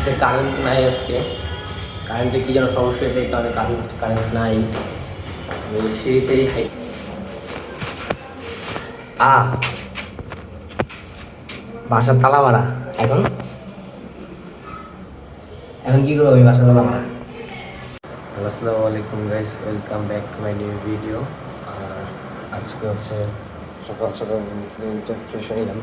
অফিসে কারেন্ট নাই আজকে, কারেন্টে কী যেন সমস্যা হয়েছে, এই কারণে কারেন্ট নাই। সিঁড়িতেই হাই বাসার তালা মারা। এখন এখন কী করবো আমি বাসার তালা মারা? আসসালামু আলাইকুম guys, welcome back to my new video. আর আজকে হচ্ছে সকাল সকাল ফ্রেশ হয়ে নিলাম।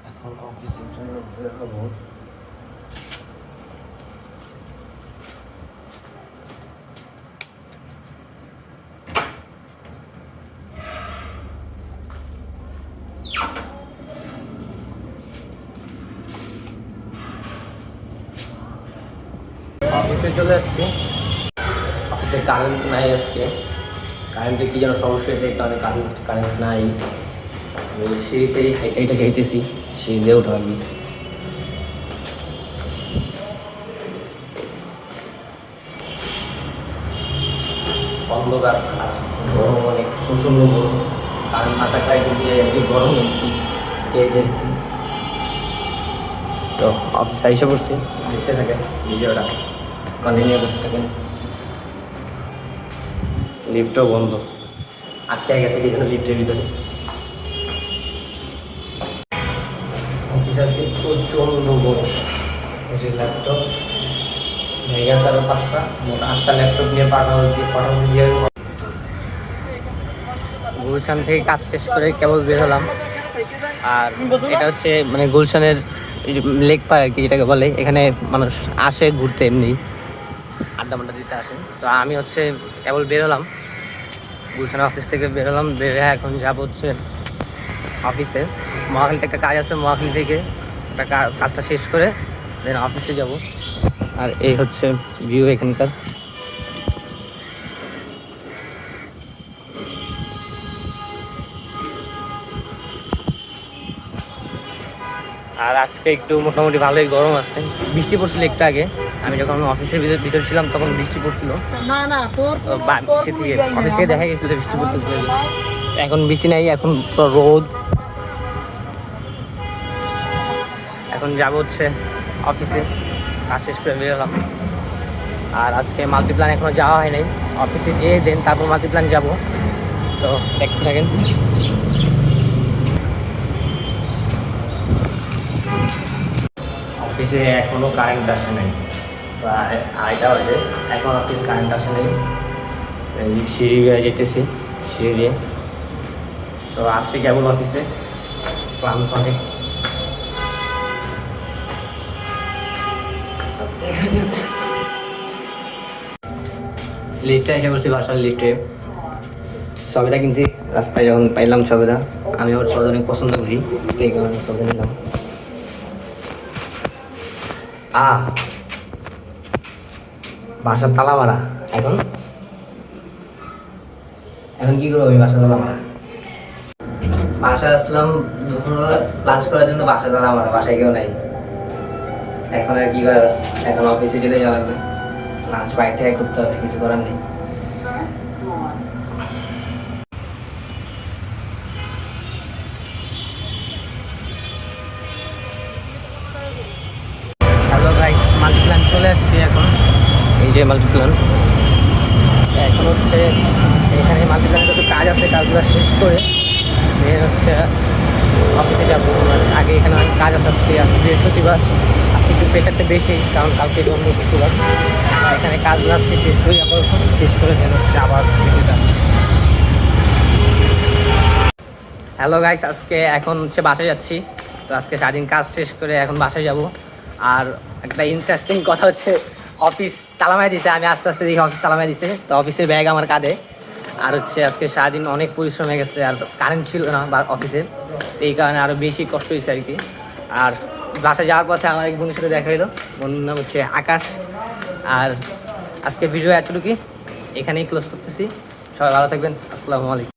এখন অফিসের জন্য বের হবো। অফিসে চলে আসছি। অফিসে কারেন্ট নাই আজকে, কারেন্টে কী যেন সমস্যা হয়েছে, এই কারণে কারেন্ট নাই। আমি সিঁড়িতেই হাইটা যাইতেছি, সিঁড়ি দিয়ে উঠা লাগবে। অন্ধকার আর গরম, অনেক প্রচণ্ড গরম। কারণ মাথা খাই দিয়ে একটি গরম তেজের। তো অফিসে এসে পড়ছি, দেখতে থাকেন ভিডিওটা, কন্টিনিউ করতে থাকেন। লিফটও বন্ধ, আটকে গেছে কি যেন লিফটের ভিতরে। অফিসে আজকে প্রচণ্ড গরম। ল্যাপটপ হয়ে গেছে আরও 5টা, মোট 8টা ল্যাপটপ নিয়ে পাঠানো দিয়ে গুলশান থেকে কাজ শেষ করে কেবল বের হলাম। আর এটা হচ্ছে মানে গুলশানের লেক পার্ক আর কি, যেটাকে বলে। এখানে মানুষ আসে ঘুরতে, এমনি আড্ডা মাড্ডা দিতে আসে। তো আমি হচ্ছে কেবল বের হলাম, গুলশান অফিস থেকে বের হলাম। বের হয়ে এখন যাবো হচ্ছে অফিসে। মহাখালীতে একটা কাজ আছে, মহাখালী থেকে একটা কাজটা শেষ করে দেন অফিসে যাব। আর এই হচ্ছে ভিউ এখানকার। আর আজকে একটু মোটামুটি ভালোই গরম আছে। বৃষ্টি পড়ছিল একটু আগে, আমি যখন অফিসের ভিতর ছিলাম তখন বৃষ্টি পড়ছিল। অফিস থেকে দেখা গেছিল বৃষ্টি পড়তেছিল। এখন বৃষ্টি নাই, এখন রোদ। এখন যাব হচ্ছে অফিসে, কাজ শেষ করে বের হলাম। আর আজকে মাল্টিপ্ল্যান এখনো যাওয়া হয় নাই, অফিসে যেয়ে দেন তারপর মাল্টিপ্ল্যান যাব। তো দেখতে থাকেন। অফিসে এখনো কারেন্ট আসে নাই, প্রায় 2:30 বাজে, এখন অফিসে কারেন্ট আসে নাই। সিঁড়ি বেয়ে যেতেছি, সিঁড়ি দিয়ে। তো আসছি কেবল অফিসে, ক্লান্ত অনেক। লিফটে এসে বলছি, বাসার লিফটে সবেদা কিনছি। রাস্তায় যখন পাইলাম সবেদা, আমি আমার সবেদা অনেক পছন্দ করি, এই কারণে সবেদা নিলাম। বাসার তালা মারা। এখন এখন কি করবো আমি বাসার তালা মারা? বাসায় আসলাম দুপুরবেলা লাঞ্চ করার জন্য, বাসার তালা মারা, বাসায় কেউ নাই। এখন আর কি করার, এখন অফিসে চলে যাওয়া লাগবে। লাঞ্চ বাইরে থেকে করতে হবে, কিছু করার নেই। হ্যালো গাইস, মাল্টিপ্ল্যান চলে আসছি এখন। এই যে মাল্টিপ্ল্যান, এখন হচ্ছে এখানে মাল্টিপ্ল্যানের যত কাজ আছে কাজগুলো শেষ করে হচ্ছে অফিসে যাবো। আগে এখানে অনেক কাজ আছে, আজকে বৃহস্পতিবার, আজকে একটু প্রেশারটা বেশি, কারণ কালকে অন্য শুক্রবার। এখানে কাজগুলো আজকে শেষ করি, আপাতত শেষ করে দেন হচ্ছে আবার ভিডিওটা। হ্যালো গাইস, আজকে এখন হচ্ছে বাসায় যাচ্ছি। তো আজকে সারাদিন কাজ শেষ করে এখন বাসায় যাব। আর একটা ইন্টারেস্টিং কথা হচ্ছে, অফিস তালামায় দিছে। আমি আস্তে আস্তে দেখি অফিস তালামায় দিছে। তো অফিসের ব্যাগ আমার কাঁধে। আর হচ্ছে আজকে সারাদিন অনেক পরিশ্রম হয়ে গেছে, আর কারেন্ট ছিল না বা অফিসে, তো এই কারণে আরও বেশি কষ্ট হয়েছে আর কি। আর বাসায় যাওয়ার পথে আমার এক বন্ধুর সাথে দেখা হলো, বন্ধুর নাম হচ্ছে আকাশ। আর আজকে ভিডিও এতটুকুই, এখানেই ক্লোজ করতেছি। সবাই ভালো থাকবেন, আসসালামু আলাইকুম।